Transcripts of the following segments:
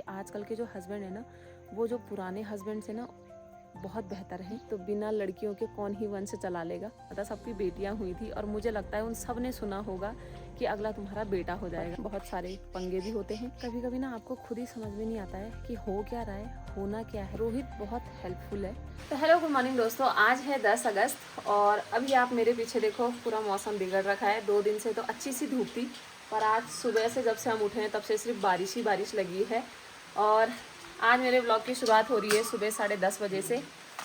आजकल के जो हस्बैंड है ना, वो जो पुराने हस्बैंड से ना बहुत बेहतर है। तो बिना लड़कियों के कौन ही वंश चला लेगा। पता सबकी बेटियां हुई थी और मुझे लगता है उन सब ने सुना होगा कि अगला तुम्हारा बेटा हो जाएगा। बहुत सारे पंगे भी होते हैं। कभी कभी ना आपको खुद ही समझ में नहीं आता है कि हो क्या रहा है, होना क्या है। रोहित बहुत हेल्पफुल है। तो हेलो गुड मॉर्निंग दोस्तों, आज है 10 अगस्त और अभी आप मेरे पीछे देखो, पूरा मौसम बिगड़ रखा है। 2 दिन से तो अच्छी सी धूप थी, पर आज सुबह से जब से हम उठे हैं तब से सिर्फ बारिश ही बारिश लगी है। और आज मेरे ब्लॉग की शुरुआत हो रही है सुबह 10:30 बजे से।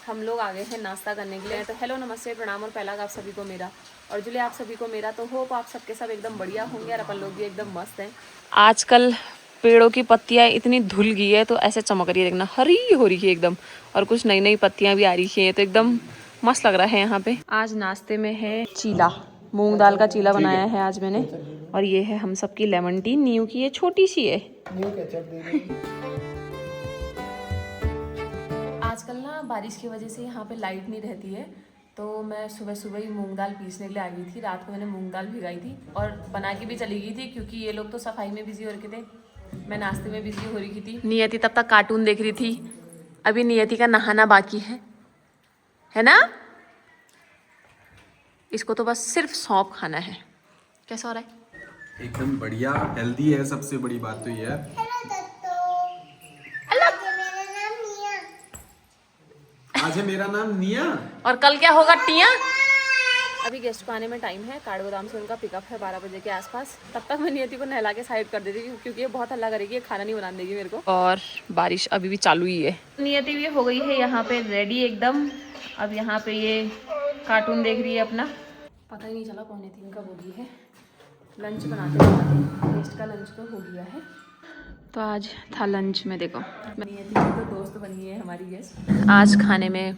हम लोग आ गए हैं नाश्ता करने के लिए। तो हेलो, नमस्ते, प्रणाम और पहला आप सभी को मेरा और जुले आप सभी को मेरा। तो होप आप सबके सब एकदम बढ़िया होंगे और अपन लोग भी एकदम मस्त हैं। आजकल पेड़ों की पत्तियां इतनी धुल गई है तो ऐसे चमक रही है, देखना हरी हो रही है एकदम, और कुछ नई नई पत्तियां भी आ रही है, तो एकदम मस्त लग रहा है यहाँ पे। आज नाश्ते में है चीला, मूंग दाल का चीला बनाया है आज मैंने। और ये है हम सबकी लेमन टी, नीयू की, ये छोटी सी है। आजकल ना बारिश की वजह से यहाँ पे लाइट नहीं रहती है, तो मैं सुबह सुबह ही मूंग दाल पीसने के लिए आ गई थी। रात को मैंने मूंग दाल भिगाई थी और बना के भी चली गई थी, क्योंकि ये लोग तो सफाई में बिजी हो रखे थे, मैं नाश्ते में बिजी हो रही थी। नियति तब तक कार्टून देख रही थी। अभी नियति का नहाना बाकी है ना। इसको तो बस सिर्फ सौंफ खाना है। कैसा हो रहा है? एकदम बढ़िया, हेल्दी है। सबसे बड़ी बात तो ये है। आज है मेरा नाम निया। और कल क्या होगा टिया। अभी गेस्ट को आने में टाइम है। काठगोदाम से उनका पिकअप है 12 बजे के आसपास। तब तक मैं नियति को नहला के साइड कर देती हूँ, क्योंकि ये बहुत हल्ला करेगी, ये खाना नहीं बना देगी मेरे को। और बारिश अभी भी चालू ही है। नियति भी हो गई है यहाँ पे रेडी एकदम। अब यहाँ पे ये कार्टून देख रही है अपना। पता ही नहीं चला 2:45 कब हो गई है। लंच बनाते बनाते गेस्ट का लंच तो हो गया है। तो आज था लंच में, देखो नियति की तो दोस्त बनी है हमारी गेस्ट। आज खाने में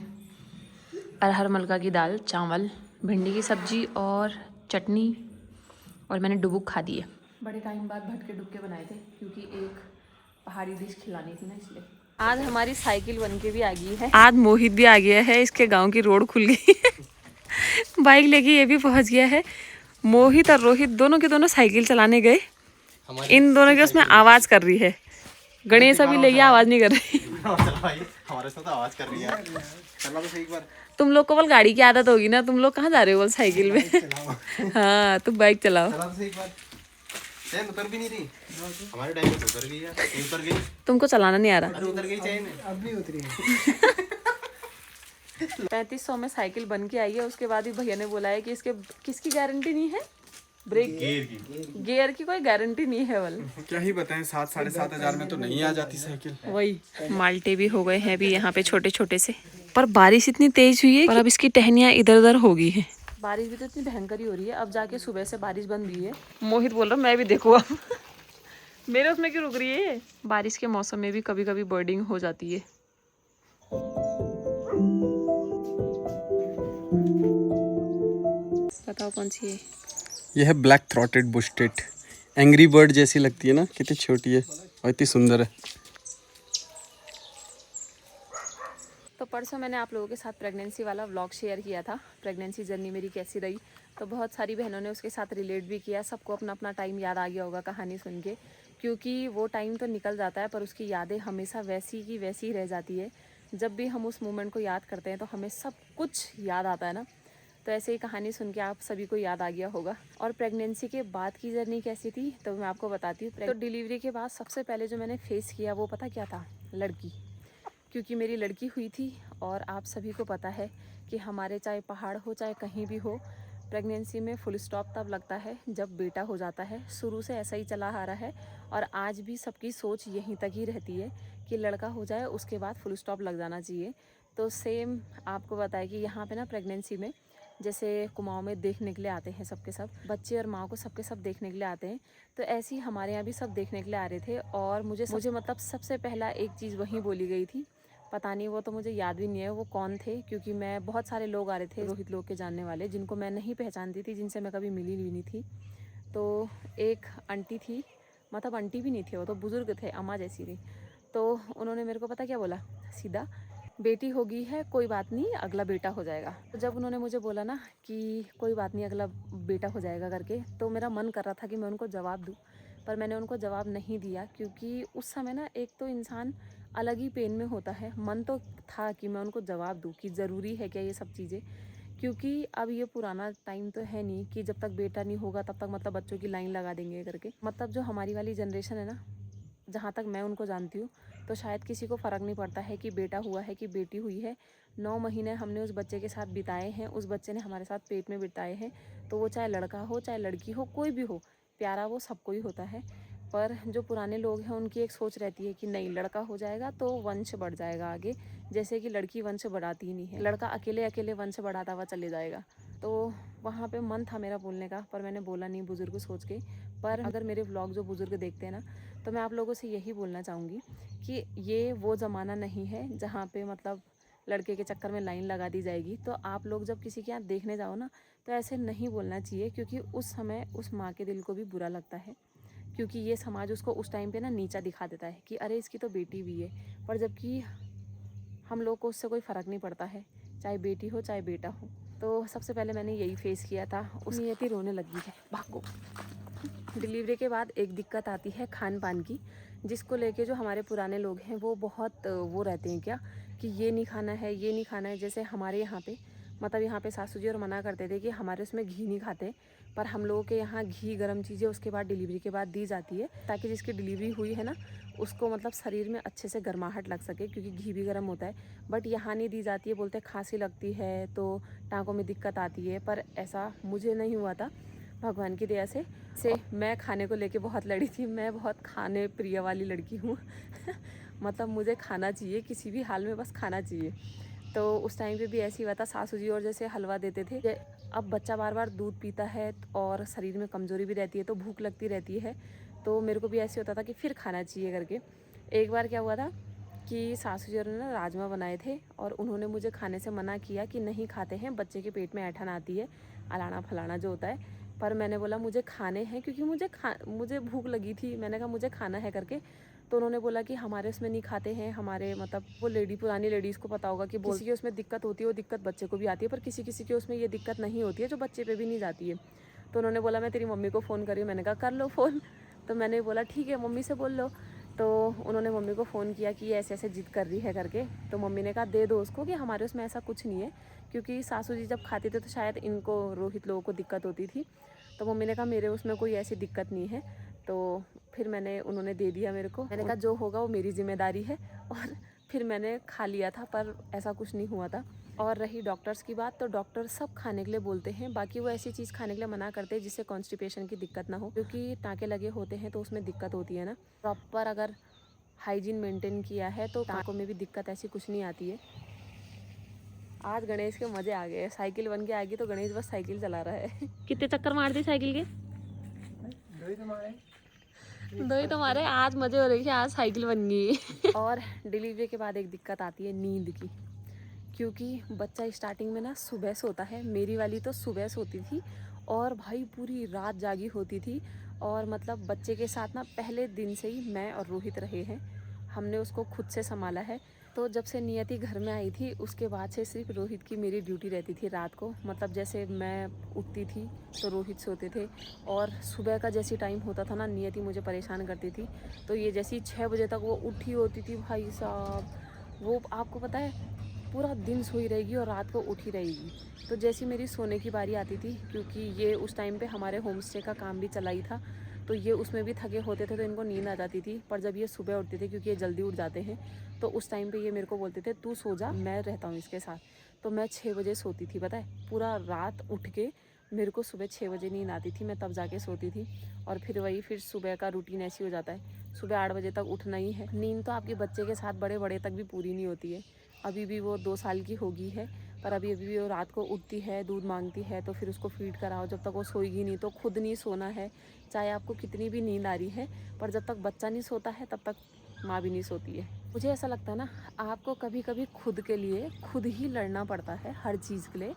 अरहर मलका की दाल, चावल, भिंडी की सब्जी और चटनी, और मैंने डुबुक खा दी है। बड़े टाइम बाद भटके डुबके बनाए थे, क्योंकि एक पहाड़ी डिश खिलानी थी ना, इसलिए। आज हमारी साइकिल बन के भी आ गई है। आज मोहित भी आ गया है, इसके गांव की रोड खुल गई है। बाइक लेके ये भी पहुंच गया है। मोहित और रोहित दोनों के दोनों साइकिल चलाने गए। इन दोनों के उसमें आवाज कर रही है। गणेश अभी ले गया, आवाज नहीं कर रही। हमारे साथ आवाज कर रही है। चला तो सही एक बार। तुम लोग को बल गाड़ी की आदत होगी ना, तुम लोग कहाँ जा रहे हो बोल साइकिल में। हाँ, तुम बाइक चलाओ। चला तो सही एक बार। चैन उतर भी नहीं रही। हमारे टाइम पे उतर गई है। उतर गई। तुमको चलाना नहीं आ रहा। अरे उतर गई चैन। अब नहीं उतरी। 3500 में साइकिल बन के आई है। उसके बाद ही भैया ने बोला है कि इसके किसकी गारंटी नहीं है, ब्रेक गियर की कोई गारंटी नहीं है। बल क्या ही बताएं, 7-7.5 हजार में तो नहीं आ जाती साइकिल। वही माल्टे भी हो गए हैं अभी यहाँ पे छोटे छोटे से। पर बारिश इतनी तेज हुई है और अब इसकी टहनियाँ इधर उधर हो गई है। बारिश भी तो इतनी भयंकर ही हो रही है। अब जाके सुबह से बारिश बंद हुई है। मोहित बोल रहा मैं भी देखूँ अब। मेरे उसमें क्यों रुक रही है। बारिश के मौसम में भी कभी कभी बर्डिंग हो जाती है। बताओ कौन सी है? यह है ब्लैक थ्रॉटेड बुशटेट। एंग्री बर्ड जैसी लगती है ना, कितनी छोटी है और इतनी सुंदर है। तो परसों मैंने आप लोगों के साथ प्रेगनेंसी वाला व्लॉग शेयर किया था, प्रेगनेंसी जर्नी मेरी कैसी रही। तो बहुत सारी बहनों ने उसके साथ रिलेट भी किया। सबको अपना अपना टाइम याद आ गया होगा कहानी सुन के, क्योंकि वो टाइम तो निकल जाता है पर उसकी यादें हमेशा वैसी की वैसी ही रह जाती है। जब भी हम उस मोमेंट को याद करते हैं तो हमें सब कुछ याद आता है ना। तो ऐसे ही कहानी सुन के आप सभी को याद आ गया होगा। और प्रेगनेंसी के बाद की जर्नी कैसी थी तो मैं आपको बताती हूँ। तो डिलीवरी के बाद सबसे पहले जो मैंने फेस किया वो पता क्या था? लड़की। क्योंकि मेरी लड़की हुई थी और आप सभी को पता है कि हमारे चाहे पहाड़ हो चाहे कहीं भी हो, प्रेगनेंसी में फुल स्टॉप तब लगता है जब बेटा हो जाता है। शुरू से ऐसा ही चला आ रहा है और आज भी सबकी सोच यहीं तक ही रहती है कि लड़का हो जाए उसके बाद फुल स्टॉप लग जाना चाहिए। तो सेम आपको बताया कि यहाँ पे ना प्रेगनेंसी में जैसे कुमाऊं में देखने के लिए आते हैं सबके सब बच्चे और माँ को सबके सब देखने के लिए आते हैं, तो ऐसे ही हमारे यहाँ भी सब देखने के लिए आ रहे थे। और मुझे मतलब सबसे पहला एक चीज़ वहीं बोली गई थी। पता नहीं, वो तो मुझे याद भी नहीं है वो कौन थे, क्योंकि मैं बहुत सारे लोग आ रहे थे रोहित लोग के जानने वाले, जिनको मैं नहीं पहचानती थी, जिनसे मैं कभी मिली भी नहीं थी। तो एक आंटी थी, मतलब आंटी भी नहीं थे, वो तो बुज़ुर्ग थे, अम्मा जैसी थी। तो उन्होंने मेरे को पता क्या बोला, सीधा, बेटी होगी है कोई बात नहीं, अगला बेटा हो जाएगा। तो जब उन्होंने मुझे बोला ना कि कोई बात नहीं अगला बेटा हो जाएगा करके, तो मेरा मन कर रहा था कि मैं उनको जवाब दूँ, पर मैंने उनको जवाब नहीं दिया, क्योंकि उस समय ना एक तो इंसान अलग ही पेन में होता है। मन तो था कि मैं उनको जवाब दूँ कि ज़रूरी है क्या ये सब चीज़ें, क्योंकि अब ये पुराना टाइम तो है नहीं कि जब तक बेटा नहीं होगा तब तक मतलब बच्चों की लाइन लगा देंगे करके। मतलब जो हमारी वाली जनरेशन है ना, जहाँ तक मैं उनको जानती हूँ, तो शायद किसी को फ़र्क नहीं पड़ता है कि बेटा हुआ है कि बेटी हुई है। 9 महीने हमने उस बच्चे के साथ बिताए हैं, उस बच्चे ने हमारे साथ पेट में बिताए हैं। तो वो चाहे लड़का हो चाहे लड़की हो, कोई भी हो, प्यारा वो सबको ही होता है। पर जो पुराने लोग हैं उनकी एक सोच रहती है कि नहीं, लड़का हो जाएगा तो वंश बढ़ जाएगा आगे, जैसे कि लड़की वंश बढ़ाती ही नहीं है, लड़का अकेले अकेले वंश बढ़ाता हुआ चले जाएगा। तो वहाँ पे मन था मेरा बोलने का, पर मैंने बोला नहीं बुज़ुर्ग सोच के। पर अगर मेरे व्लॉग जो बुज़ुर्ग देखते हैं ना, तो मैं आप लोगों से यही बोलना चाहूँगी कि ये वो ज़माना नहीं है जहाँ पे मतलब लड़के के चक्कर में लाइन लगा दी जाएगी। तो आप लोग जब किसी के यहाँ देखने जाओ ना, तो ऐसे नहीं बोलना चाहिए, क्योंकि उस समय उस माँ के दिल को भी बुरा लगता है, क्योंकि ये समाज उसको उस टाइम पे ना नीचा दिखा देता है कि अरे इसकी तो बेटी भी है। पर जबकि हम लोग को उससे कोई फ़र्क नहीं पड़ता है, चाहे बेटी हो चाहे बेटा हो। तो सबसे पहले मैंने यही फेस किया था। उस नियति रोने लगी है, भागो। डिलीवरी के बाद एक दिक्कत आती है खान पान की, जिसको लेके जो हमारे पुराने लोग हैं वो बहुत वो रहते हैं क्या कि ये नहीं खाना है, ये नहीं खाना है। जैसे हमारे यहाँ पे मतलब यहाँ पे सासू जी और मना करते थे कि हमारे उसमें घी नहीं खाते, पर हम लोगों के यहाँ घी गर्म चीज़ें उसके बाद डिलीवरी के बाद दी जाती है, ताकि जिसकी डिलीवरी हुई है ना उसको मतलब शरीर में अच्छे से गर्माहट लग सके, क्योंकि घी भी गर्म होता है। बट यहाँ नहीं दी जाती है, बोलते खांसी लगती है तो टाँकों में दिक्कत आती है। पर ऐसा मुझे नहीं हुआ था, भगवान की दया से मैं खाने को लेके बहुत लड़ी थी। मैं बहुत खाने प्रिय वाली लड़की हूँ मतलब मुझे खाना चाहिए, किसी भी हाल में बस खाना चाहिए। तो उस टाइम पे भी ऐसे ही हुआ था, सासू जी और जैसे हलवा देते थे। अब बच्चा बार बार दूध पीता है और शरीर में कमज़ोरी भी रहती है, तो भूख लगती रहती है, तो मेरे को भी ऐसे होता था कि फिर खाना चाहिए करके। एक बार क्या हुआ था कि सासू जी ने ना राजमा बनाए थे और उन्होंने मुझे खाने से मना किया कि नहीं खाते हैं, बच्चे के पेट में ऐठन आती है, अलाना फलाना जो होता है। पर मैंने बोला मुझे खाने हैं, क्योंकि मुझे भूख लगी थी। मैंने कहा मुझे खाना है करके। तो उन्होंने बोला कि हमारे उसमें नहीं खाते हैं, हमारे मतलब वो पुरानी लेडीज़ को पता होगा कि किसी के उसमें दिक्कत होती है, वो दिक्कत बच्चे को भी आती है, पर किसी किसी के उसमें ये दिक्कत नहीं होती है जो बच्चे पे भी नहीं जाती है। तो उन्होंने बोला मैं तेरी मम्मी को फ़ोन करी। मैंने कहा कर लो फ़ोन। तो मैंने बोला ठीक है मम्मी से बोल लो। तो उन्होंने मम्मी को फ़ोन किया कि ये ऐसे ऐसे जिद कर रही है करके। तो मम्मी ने कहा दे दो उसको, कि हमारे उसमें ऐसा कुछ नहीं है, क्योंकि सासू जी जब खाते थे तो शायद इनको रोहित लोगों को दिक्कत होती थी। तो मम्मी ने कहा मेरे उसमें कोई ऐसी दिक्कत नहीं है। तो फिर उन्होंने दे दिया मेरे को। मैंने कहा जो होगा वो मेरी जिम्मेदारी है, और फिर मैंने खा लिया था, पर ऐसा कुछ नहीं हुआ था। और रही डॉक्टर्स की बात, तो डॉक्टर सब खाने के लिए बोलते हैं, बाकी वो ऐसी चीज़ खाने के लिए मना करते हैं जिससे कॉन्स्टिपेशन की दिक्कत ना हो, क्योंकि टाँके लगे होते हैं तो उसमें दिक्कत होती है ना। प्रॉपर अगर हाइजीन मेंटेन किया है तो टाँकों में भी दिक्कत ऐसी कुछ नहीं आती है। आज गणेश के मज़े आ गए, साइकिल बन के आ गई तो गणेश बस साइकिल चला रहा है कितने चक्कर मार दी साइकिल के? दो ही तुम्हारे, आज मजे हो रही है, आज साइकिल बन गई और डिलीवरी के बाद एक दिक्कत आती है नींद की, क्योंकि बच्चा स्टार्टिंग में ना सुबह सोता है। मेरी वाली तो सुबह सोती थी और भाई पूरी रात जागी होती थी। और मतलब बच्चे के साथ ना पहले दिन से ही मैं और रोहित रहे हैं, हमने उसको खुद से संभाला है। तो जब से नियति घर में आई थी उसके बाद से सिर्फ रोहित की मेरी ड्यूटी रहती थी रात को। मतलब जैसे मैं उठती थी तो रोहित सोते थे, और सुबह का जैसी टाइम होता था ना, नियति मुझे परेशान करती थी। तो ये जैसी 6 बजे तक वो उठी होती थी भाई साहब, वो आपको पता है पूरा दिन सोई रहेगी और रात को उठी रहेगी। तो जैसी मेरी सोने की बारी आती थी, क्योंकि ये उस टाइम पे हमारे होम स्टे का काम भी चला ही था, तो ये उसमें भी थके होते थे तो इनको नींद आ जाती थी। पर जब ये सुबह उठते थे, क्योंकि ये जल्दी उठ जाते हैं, तो उस टाइम पे ये मेरे को बोलते थे तू सो जा, मैं रहता हूँ इसके साथ। तो मैं 6 बजे सोती थी, पता है, पूरा रात उठ के मेरे को सुबह 6 बजे नींद आती थी, मैं तब जाके सोती थी। और फिर सुबह का रूटीन ऐसी हो जाता है, सुबह 8 बजे तक उठना ही है। नींद तो आपके बच्चे के साथ बड़े बड़े तक भी पूरी नहीं होती है। अभी भी वो 2 साल की होगी है, पर अभी भी वो रात को उठती है, दूध मांगती है, तो फिर उसको फीड कराओ। जब तक वो सोएगी नहीं तो खुद नहीं सोना है, चाहे आपको कितनी भी नींद आ रही है, पर जब तक बच्चा नहीं सोता है तब तक माँ भी नहीं सोती है। मुझे ऐसा लगता है ना, आपको कभी कभी खुद के लिए खुद ही लड़ना पड़ता है हर चीज़ के लिए।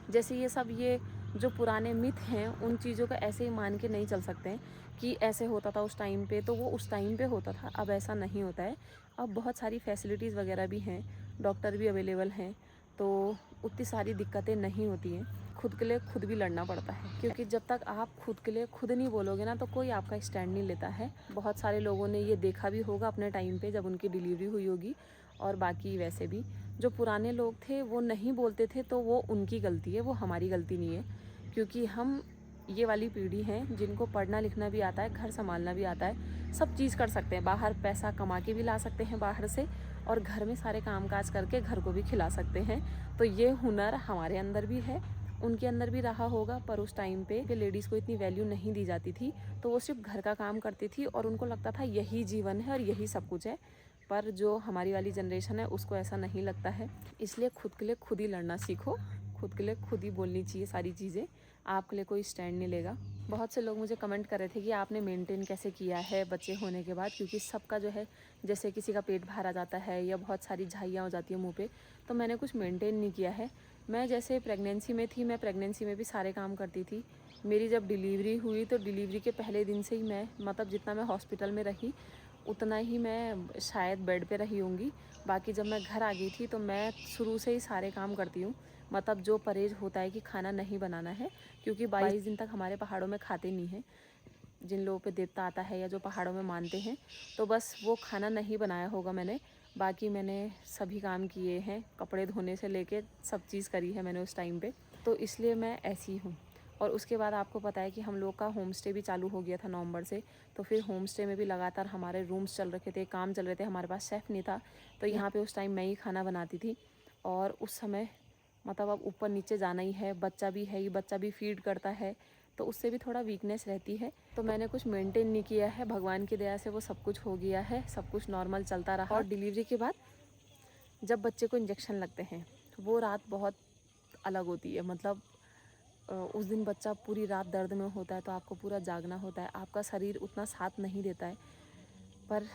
जैसे ये जो पुराने मिथ हैं, उन चीज़ों को ऐसे ही मान के नहीं चल सकते हैं कि ऐसे होता था उस टाइम पे, तो वो उस टाइम पे होता था, अब ऐसा नहीं होता है। अब बहुत सारी फैसिलिटीज़ वगैरह भी हैं, डॉक्टर भी अवेलेबल हैं, तो उतनी सारी दिक्कतें नहीं होती हैं। खुद के लिए खुद भी लड़ना पड़ता है, क्योंकि जब तक आप खुद के लिए खुद नहीं बोलोगे ना तो कोई आपका स्टैंड नहीं लेता है। बहुत सारे लोगों ने ये देखा भी होगा अपने टाइम पे जब उनकी डिलीवरी हुई होगी, और बाकी वैसे भी जो पुराने लोग थे वो नहीं बोलते थे तो वो उनकी गलती है, वो हमारी गलती नहीं है। क्योंकि हम ये वाली पीढ़ी हैं जिनको पढ़ना लिखना भी आता है, घर संभालना भी आता है, सब चीज़ कर सकते हैं, बाहर पैसा कमा के भी ला सकते हैं बाहर से, और घर में सारे कामकाज करके घर को भी खिला सकते हैं। तो ये हुनर हमारे अंदर भी है, उनके अंदर भी रहा होगा। पर उस टाइम पे लेडीज़ को इतनी वैल्यू नहीं दी जाती थी, तो वो सिर्फ घर का काम करती थी और उनको लगता था यही जीवन है और यही सब कुछ है। पर जो हमारी वाली जनरेशन है उसको ऐसा नहीं लगता है। इसलिए खुद के लिए खुद ही लड़ना सीखो, खुद के लिए खुद ही बोलनी चाहिए सारी चीज़ें, आपके लिए कोई स्टैंड नहीं लेगा। बहुत से लोग मुझे कमेंट कर रहे थे कि आपने मेंटेन कैसे किया है बच्चे होने के बाद, क्योंकि सबका जो है जैसे किसी का पेट बाहर आ जाता है या बहुत सारी झाइयाँ हो जाती है मुंह पे, तो मैंने कुछ मेंटेन नहीं किया है। मैं जैसे प्रेगनेंसी में थी, मैं प्रेगनेंसी में भी सारे काम करती थी। मेरी जब डिलीवरी हुई तो डिलीवरी के पहले दिन से ही मैं मतलब जितना मैं हॉस्पिटल में रही उतना ही मैं शायद बेड पे रही होंगी। बाकी जब मैं घर आ गई थी तो मैं शुरू से ही सारे काम करती हूँ। मतलब जो परहेज होता है कि खाना नहीं बनाना है, क्योंकि 22 दिन तक हमारे पहाड़ों में खाते नहीं हैं। जिन लोगों पे देवता आता है या जो पहाड़ों में मानते हैं, तो बस वो खाना नहीं बनाया होगा मैंने। बाकी मैंने सभी काम किए हैं, कपड़े धोने से लेके सब चीज़ करी है मैंने उस टाइम पे। तो इसलिए मैं ऐसी हूँ। और उसके बाद आपको पता है कि हम लोग का होम स्टे भी चालू हो गया था नवंबर से। तो फिर होम स्टे में भी लगातार हमारे रूम्स चल रखे थे, काम चल रहे थे, हमारे पास शेफ़ नहीं था। तो यहाँ पे उस टाइम मैं ही खाना बनाती थी। और उस समय मतलब अब ऊपर नीचे जाना ही है, बच्चा भी है, ये बच्चा भी फीड करता है, तो उससे भी थोड़ा वीकनेस रहती है। तो मैंने कुछ मेंटेन नहीं किया है, भगवान की दया से वो सब कुछ हो गया है, सब कुछ नॉर्मल चलता रहा। और डिलीवरी के बाद जब बच्चे को इंजेक्शन लगते हैं वो रात बहुत अलग होती है। मतलब उस दिन बच्चा पूरी रात दर्द में होता है तो आपको पूरा जागना होता है, आपका शरीर उतना साथ नहीं देता है, पर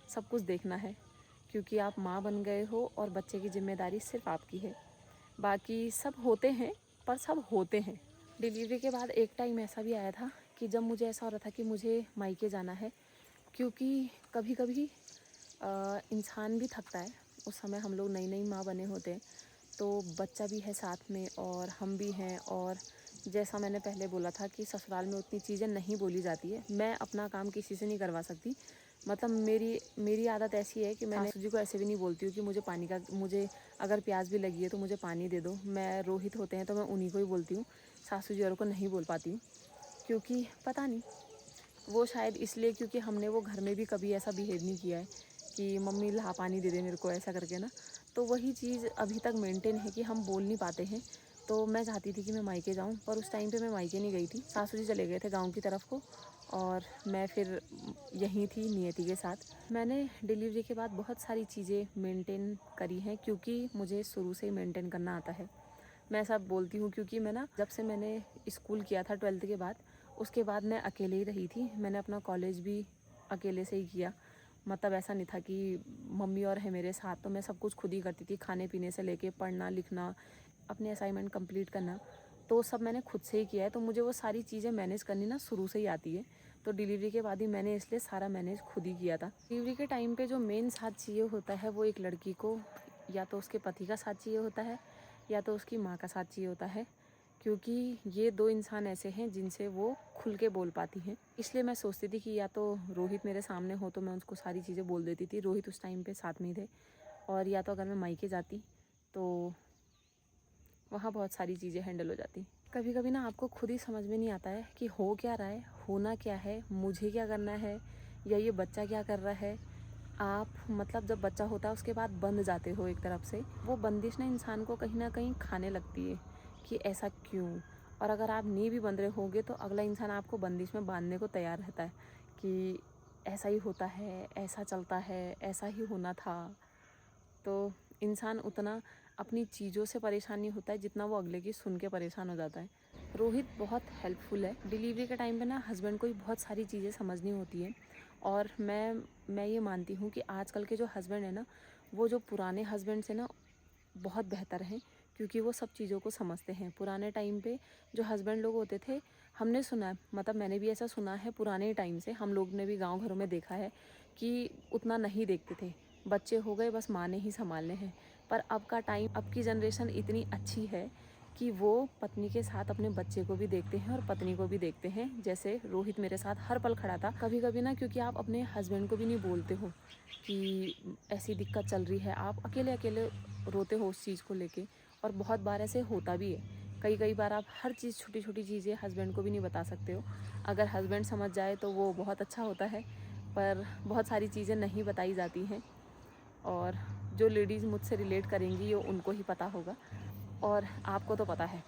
सब कुछ देखना है, क्योंकि आप माँ बन गए हो और बच्चे की जिम्मेदारी सिर्फ आपकी है। बाकी सब होते हैं, पर सब होते हैं। डिलीवरी के बाद एक टाइम ऐसा भी आया था कि जब मुझे ऐसा हो रहा था कि मुझे मायके जाना है, क्योंकि कभी कभी इंसान भी थकता है। उस समय हम लोग नई नई माँ बने होते हैं, तो बच्चा भी है साथ में और हम भी हैं। और जैसा मैंने पहले बोला था कि ससुराल में उतनी चीज़ें नहीं बोली जाती है, मैं अपना काम किसी से नहीं करवा सकती। मतलब मेरी आदत ऐसी है कि मैं सासू जी को ऐसे भी नहीं बोलती हूँ कि मुझे अगर प्यास भी लगी है तो मुझे पानी दे दो। मैं रोहित होते हैं तो मैं उन्हीं को ही बोलती हूँ, सासू जी और को नहीं बोल पाती हूँ। क्योंकि पता नहीं, वो शायद इसलिए क्योंकि हमने वो घर में भी कभी ऐसा बिहेव नहीं किया है कि मम्मी ला पानी दे दे मेरे को, ऐसा करके ना। तो वही चीज़ अभी तक मेंटेन है कि हम बोल नहीं पाते हैं। तो मैं चाहती थी कि मैं मायके जाऊं, पर उस टाइम पे मैं मायके नहीं गई थी, सासू जी चले गए थे गांव की तरफ को, और मैं फिर यहीं थी नियति के साथ। मैंने डिलीवरी के बाद बहुत सारी चीज़ें मेंटेन करी हैं, क्योंकि मुझे शुरू से ही मेंटेन करना आता है। मैं ऐसा बोलती हूँ क्योंकि मैं ना जब से मैंने स्कूल किया था 12th के बाद, उसके बाद मैं अकेले ही रही थी। मैंने अपना कॉलेज भी अकेले से ही किया। मतलब ऐसा नहीं था कि मम्मी और है मेरे साथ, तो मैं सब कुछ खुद ही करती थी, खाने पीने से लेके पढ़ना लिखना, अपने असाइनमेंट कंप्लीट करना, तो सब मैंने खुद से ही किया है। तो मुझे वो सारी चीज़ें मैनेज करनी ना शुरू से ही आती है। तो डिलीवरी के बाद ही मैंने इसलिए सारा मैनेज खुद ही किया था। डिलीवरी के टाइम पे जो मेन साथ चाहिए होता है वो एक लड़की को या तो उसके पति का साथ चाहिए होता है या तो उसकी माँ का साथ चाहिए होता है, क्योंकि ये दो इंसान ऐसे हैं जिनसे वो खुल के बोल पाती हैं। इसलिए मैं सोचती थी कि या तो रोहित मेरे सामने हो तो मैं उसको सारी चीज़ें बोल देती थी, रोहित उस टाइम पे साथ में ही थे, और या तो अगर मैं मायके जाती तो वहाँ बहुत सारी चीज़ें हैंडल हो जाती। कभी कभी ना आपको खुद ही समझ में नहीं आता है कि हो क्या रहा है, होना क्या है, मुझे क्या करना है, या ये बच्चा क्या कर रहा है। आप मतलब जब बच्चा होता है उसके बाद बंध जाते हो एक तरफ से, वो बंदिश ना इंसान को कहीं ना कहीं खाने लगती है कि ऐसा क्यों। और अगर आप नहीं भी बंध रहे होगे तो अगला इंसान आपको बंदिश में बांधने को तैयार रहता है कि ऐसा ही होता है, ऐसा चलता है, ऐसा ही होना था। तो इंसान उतना अपनी चीज़ों से परेशान नहीं होता है जितना वो अगले की सुन के परेशान हो जाता है। रोहित बहुत हेल्पफुल है। डिलीवरी के टाइम पे ना हस्बैंड को ही बहुत सारी चीज़ें समझनी होती हैं, और मैं ये मानती हूँ कि आजकल के जो हस्बैंड है ना, वो जो पुराने हस्बैंड से ना बहुत बेहतर हैं, क्योंकि वो सब चीज़ों को समझते हैं। पुराने टाइम पे जो हस्बैंड लोग होते थे, हमने सुना है, मतलब मैंने भी ऐसा सुना है पुराने टाइम से, हम लोग ने भी गांव घरों में देखा है कि उतना नहीं देखते थे। बच्चे हो गए बस माँ ने ही संभालने हैं। पर अब का टाइम, अब की जनरेशन इतनी अच्छी है कि वो पत्नी के साथ अपने बच्चे को भी देखते हैं और पत्नी को भी देखते हैं। जैसे रोहित मेरे साथ हर पल खड़ा था। कभी कभी ना, क्योंकि आप अपने हस्बैंड को भी नहीं बोलते हो कि ऐसी दिक्कत चल रही है, आप अकेले अकेले रोते हो उस चीज़ को लेके, और बहुत बार ऐसे होता भी है। कई बार आप हर चीज़, छोटी छोटी चीज़ें हस्बैंड को भी नहीं बता सकते हो। अगर हस्बैंड समझ जाए तो वो बहुत अच्छा होता है, पर बहुत सारी चीज़ें नहीं बताई जाती हैं, और जो लेडीज़ मुझसे रिलेट करेंगी वो उनको ही पता होगा। और आपको तो पता है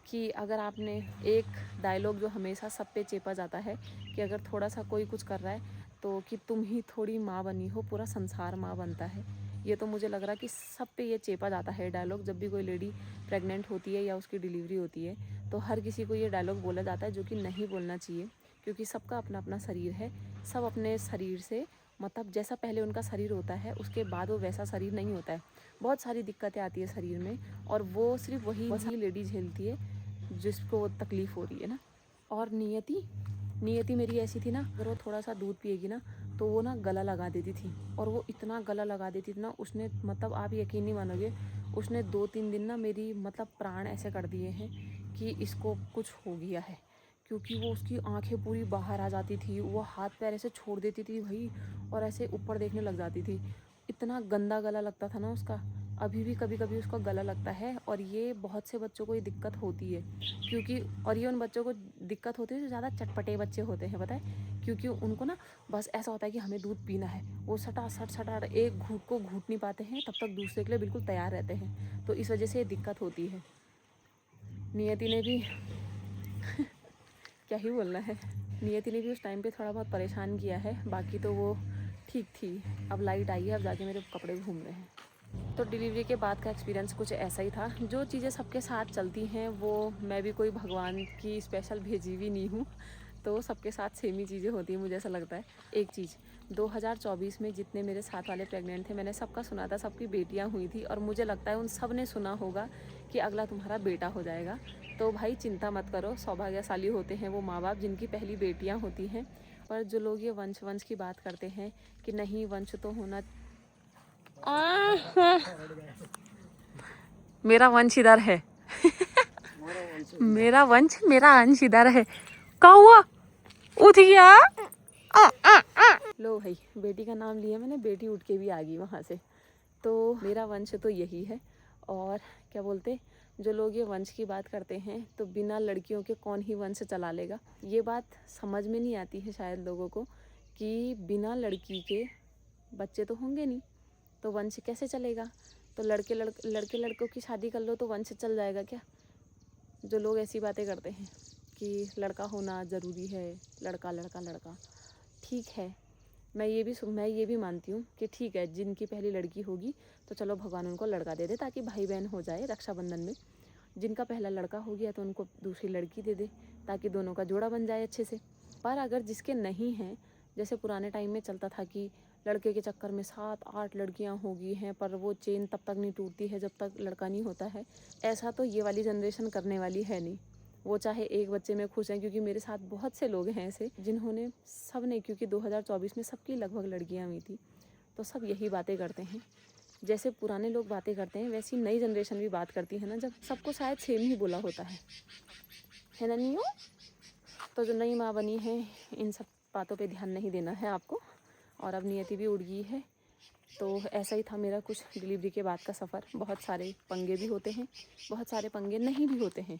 कि अगर आपने एक डायलॉग जो हमेशा सब पे चेपा जाता है कि अगर थोड़ा सा कोई कुछ कर रहा है तो कि तुम ही थोड़ी माँ बनी हो, पूरा संसार माँ बनता है। ये तो मुझे लग रहा है कि सब पे ये चेपा जाता है डायलॉग। जब भी कोई लेडी प्रेग्नेंट होती है या उसकी डिलीवरी होती है तो हर किसी को ये डायलॉग बोला जाता है, जो कि नहीं बोलना चाहिए, क्योंकि सबका अपना अपना शरीर है। सब अपने शरीर से, मतलब जैसा पहले उनका शरीर होता है उसके बाद वो वैसा शरीर नहीं होता है। बहुत सारी दिक्कतें आती है शरीर में, और वो सिर्फ वही लेडी झेलती है जिसको वो तकलीफ़ हो रही है ना। और नियति मेरी ऐसी थी ना, अगर वो थोड़ा सा दूध पिएगी ना तो वो ना गला लगा देती थी, और वो इतना गला लगा देती थी ना, उसने, मतलब आप यकीन नहीं मानोगे, उसने 2-3 दिन ना मेरी, मतलब प्राण ऐसे कर दिए हैं कि इसको कुछ हो गया है। क्योंकि वो, उसकी आंखें पूरी बाहर आ जाती थी, वो हाथ पैर ऐसे छोड़ देती थी भाई, और ऐसे ऊपर देखने लग जाती थी। इतना गंदा गला लगता था ना उसका। अभी भी कभी कभी उसका गला लगता है, और ये बहुत से बच्चों को ये दिक्कत होती है, क्योंकि, और ये उन बच्चों को दिक्कत होती है जो ज़्यादा चटपटे बच्चे होते हैं, पता है, क्योंकि उनको ना बस ऐसा होता है कि हमें दूध पीना है, वो सटा एक घूंट को घूट नहीं पाते हैं, तब तक दूसरे के लिए बिल्कुल तैयार रहते हैं, तो इस वजह से ये दिक्कत होती है। नियति ने भी क्या ही बोलना है, नियति ने भी उस टाइम पे थोड़ा बहुत परेशान किया है, बाकी तो वो ठीक थी। अब लाइट आई है, अब जाके मेरे कपड़े घूम रहे हैं। तो डिलीवरी के बाद का एक्सपीरियंस कुछ ऐसा ही था। जो चीज़ें सबके साथ चलती हैं वो, मैं भी कोई भगवान की स्पेशल भेजी हुई नहीं हूँ, तो सबके साथ सेम ही चीज़ें होती हैं, मुझे ऐसा लगता है। एक चीज़, 2024 में जितने मेरे साथ वाले प्रेग्नेंट थे, मैंने सबका सुना था, सबकी बेटियां हुई थी, और मुझे लगता है उन सब ने सुना होगा कि अगला तुम्हारा बेटा हो जाएगा। तो भाई चिंता मत करो, सौभाग्यशाली होते हैं वो माँ बाप जिनकी पहली बेटियां होती हैं। पर जो लोग ये वंश की बात करते हैं कि नहीं वंश तो होना, मेरा वंश इधर है मेरा वंश, मेरा अंश इधर है। क्या हुआ, उठ गया? लो भाई, बेटी का नाम लिया मैंने, बेटी उठ के भी आ गई वहाँ से। तो मेरा वंश तो यही है। और क्या बोलते, जो लोग ये वंश की बात करते हैं, तो बिना लड़कियों के कौन ही वंश चला लेगा। ये बात समझ में नहीं आती है शायद लोगों को कि बिना लड़की के बच्चे तो होंगे नहीं, तो वंश कैसे चलेगा। तो लड़के लड़कों की शादी कर लो तो वंश चल जाएगा क्या। जो लोग ऐसी बातें करते हैं कि लड़का होना ज़रूरी है, लड़का लड़का लड़का, ठीक है, मैं ये भी मानती हूँ कि ठीक है, जिनकी पहली लड़की होगी तो चलो भगवान उनको लड़का दे दे, ताकि भाई बहन हो जाए रक्षाबंधन में। जिनका पहला लड़का हो गया तो उनको दूसरी लड़की दे दे, ताकि दोनों का जोड़ा बन जाए अच्छे से। पर अगर जिसके नहीं हैं, जैसे पुराने टाइम में चलता था कि लड़के के चक्कर में 7-8 लड़कियां हो गई हैं, पर वो चेन तब तक नहीं टूटती है जब तक लड़का नहीं होता है। ऐसा तो ये वाली जनरेशन करने वाली है नहीं। वो चाहे एक बच्चे में खुश हैं, क्योंकि मेरे साथ बहुत से लोग हैं ऐसे जिन्होंने, सब ने, क्योंकि 2024 में सबकी लगभग लड़कियां हुई थी, तो सब यही बातें करते हैं। जैसे पुराने लोग बातें करते हैं वैसी नई जनरेशन भी बात करती है ना, जब सबको शायद सेम ही बोला होता है ना नियो। तो जो नई माँ बनी है, इन सब बातों पे ध्यान नहीं देना है आपको। और अब नियति भी उड़ गई है। तो ऐसा ही था मेरा कुछ डिलीवरी के बाद का सफ़र। बहुत सारे पंगे भी होते हैं, बहुत सारे पंगे नहीं भी होते हैं,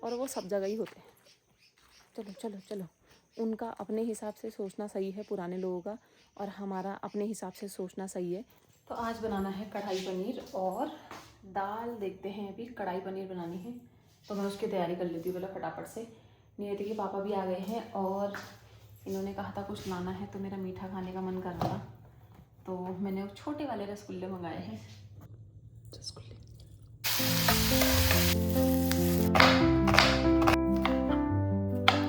और वो सब जगह ही होते हैं। चलो चलो चलो, उनका अपने हिसाब से सोचना सही है पुराने लोगों का, और हमारा अपने हिसाब से सोचना सही है। तो आज बनाना है कढ़ाई पनीर और दाल। देखते हैं, अभी कढ़ाई पनीर बनानी है तो मैं उसकी तैयारी कर लेती हूँ पहले फटाफट से। नियति के पापा भी आ गए हैं और इन्होंने कहा था कुछ लाना है, तो मेरा मीठा खाने का मन कर रहा था, तो मैंने छोटे वाले रसगुल्ले मंगाए हैं। रसगुल्ले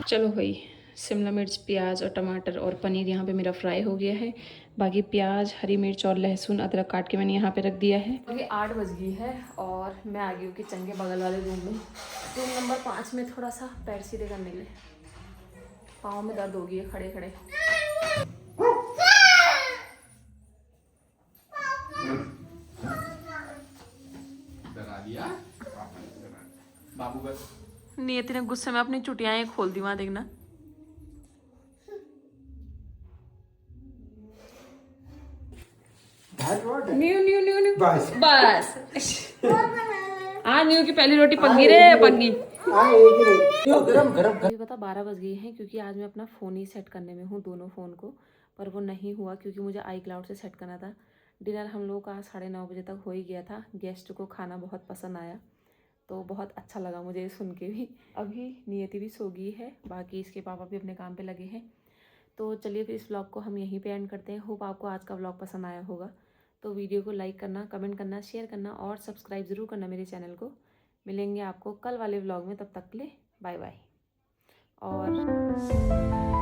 चलो भाई, शिमला मिर्च, प्याज और टमाटर और पनीर यहाँ पे मेरा फ्राई हो गया है। बाकी प्याज, हरी मिर्च और लहसुन अदरक काट के मैंने यहाँ पे रख दिया है। अभी 8 बज गई है और मैं आ गई हूँ किचन के बगल वाले रूम में। रूम नंबर 5 में थोड़ा सा पैर सीधे करने के लिए, पाँव में दर्द हो गई है खड़े खड़े। नियति ने गुस्से में अपनी चुटियां खोल दी, वहां देखना। New new new new bus आज न्यू की पहली रोटी पक्की रे पक्की। अभी पता 12 बज गई हैं, क्योंकि आज मैं अपना फ़ोन ही सेट करने में हूँ, दोनों फ़ोन को, पर वो नहीं हुआ क्योंकि मुझे iCloud से सेट करना था। डिनर हम लोग का 9:30 बजे तक हो ही गया था। गेस्ट को खाना बहुत पसंद आया, तो बहुत अच्छा लगा मुझे ये सुन के भी। अभी नियति भी सो गई है, बाकी इसके पापा भी अपने काम पे लगे हैं। तो चलिए फिर इस व्लॉग को हम यहीं पे एंड करते हैं। होप आपको आज का व्लॉग पसंद आया होगा। तो वीडियो को लाइक करना, कमेंट करना, शेयर करना और सब्सक्राइब ज़रूर करना मेरे चैनल को। मिलेंगे आपको कल वाले व्लॉग में, तब तक के लिए बाय बाय। और